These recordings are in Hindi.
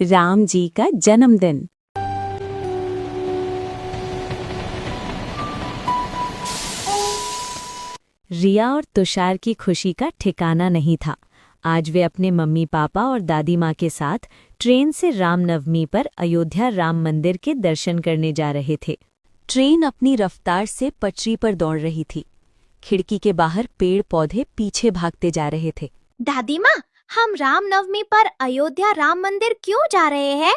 राम जी का जन्मदिन। रिया और तुषार की खुशी का ठिकाना नहीं था। आज वे अपने मम्मी पापा और दादी माँ के साथ ट्रेन से रामनवमी पर अयोध्या राम मंदिर के दर्शन करने जा रहे थे। ट्रेन अपनी रफ्तार से पटरी पर दौड़ रही थी। खिड़की के बाहर पेड़ पौधे पीछे भागते जा रहे थे। दादी माँ, हम रामनवमी पर अयोध्या राम मंदिर क्यों जा रहे हैं?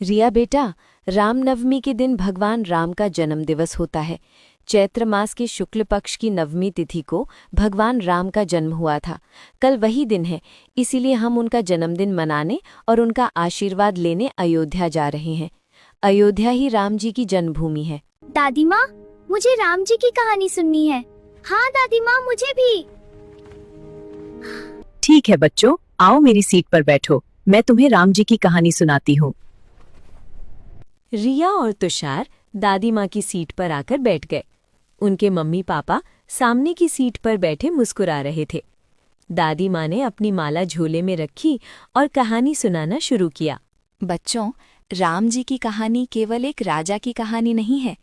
रिया बेटा, रामनवमी के दिन भगवान राम का जन्म दिवस होता है। चैत्र मास के शुक्ल पक्ष की नवमी तिथि को भगवान राम का जन्म हुआ था। कल वही दिन है, इसीलिए हम उनका जन्मदिन मनाने और उनका आशीर्वाद लेने अयोध्या जा रहे हैं। अयोध्या ही राम जी की जन्मभूमि है। दादी माँ, मुझे राम जी की कहानी सुननी है। हाँ दादी माँ, मुझे भी। ठीक है बच्चों, आओ मेरी सीट पर बैठो, मैं तुम्हें राम जी की कहानी सुनाती हूँ। रिया और तुषार दादी माँ की सीट पर आकर बैठ गए। उनके मम्मी पापा सामने की सीट पर बैठे मुस्कुरा रहे थे। दादी माँ ने अपनी माला झोले में रखी और कहानी सुनाना शुरू किया। बच्चों, राम जी की कहानी केवल एक राजा की कहानी नहीं है।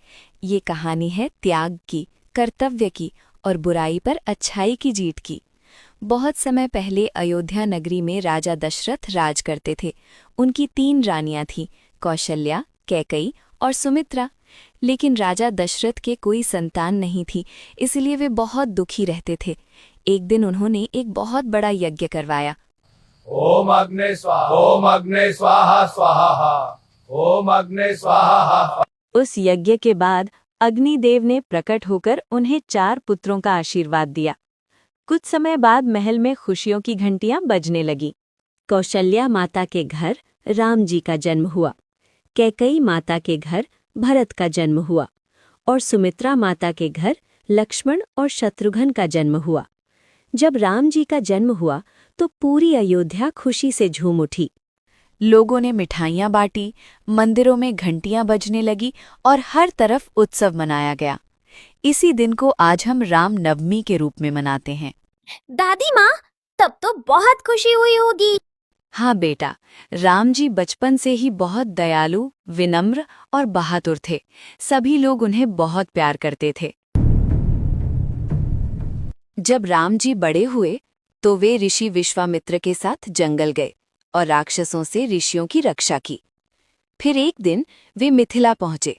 ये कहानी है त्याग की, कर्तव्य की और बुराई पर अच्छाई की जीत की। बहुत समय पहले अयोध्या नगरी में राजा दशरथ राज करते थे। उनकी 3 रानियां थीं, कौशल्या, कैकई और सुमित्रा। लेकिन राजा दशरथ के कोई संतान नहीं थी, इसलिए वे बहुत दुखी रहते थे। एक दिन उन्होंने एक बहुत बड़ा यज्ञ करवाया। ओम अग्ने स्वाहा, ओम अग्ने स्वाहा स्वाहा, ओम अग्ने स्वाहा। उस यज्ञ के बाद अग्निदेव ने प्रकट होकर उन्हें 4 पुत्रों का आशीर्वाद दिया। कुछ समय बाद महल में खुशियों की घंटियां बजने लगी। कौशल्या माता के घर राम जी का जन्म हुआ, कैकई माता के घर भरत का जन्म हुआ और सुमित्रा माता के घर लक्ष्मण और शत्रुघ्न का जन्म हुआ। जब राम जी का जन्म हुआ तो पूरी अयोध्या खुशी से झूम उठी। लोगों ने मिठाइयाँ बांटी, मंदिरों में घंटियाँ बजने लगी और हर तरफ उत्सव मनाया गया। इसी दिन को आज हम राम नवमी के रूप में मनाते हैं। दादी माँ, तब तो बहुत खुशी हुई होगी। हाँ बेटा, राम जी बचपन से ही बहुत दयालु, विनम्र और बहादुर थे। सभी लोग उन्हें बहुत प्यार करते थे। जब राम जी बड़े हुए तो वे ऋषि विश्वामित्र के साथ जंगल गए और राक्षसों से ऋषियों की रक्षा की। फिर एक दिन वे मिथिला पहुंचे।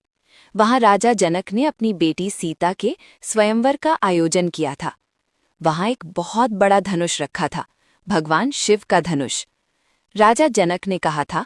वहां राजा जनक ने अपनी बेटी सीता के स्वयंवर का आयोजन किया था। वहां एक बहुत बड़ा धनुष रखा था, भगवान शिव का धनुष। राजा जनक ने कहा था,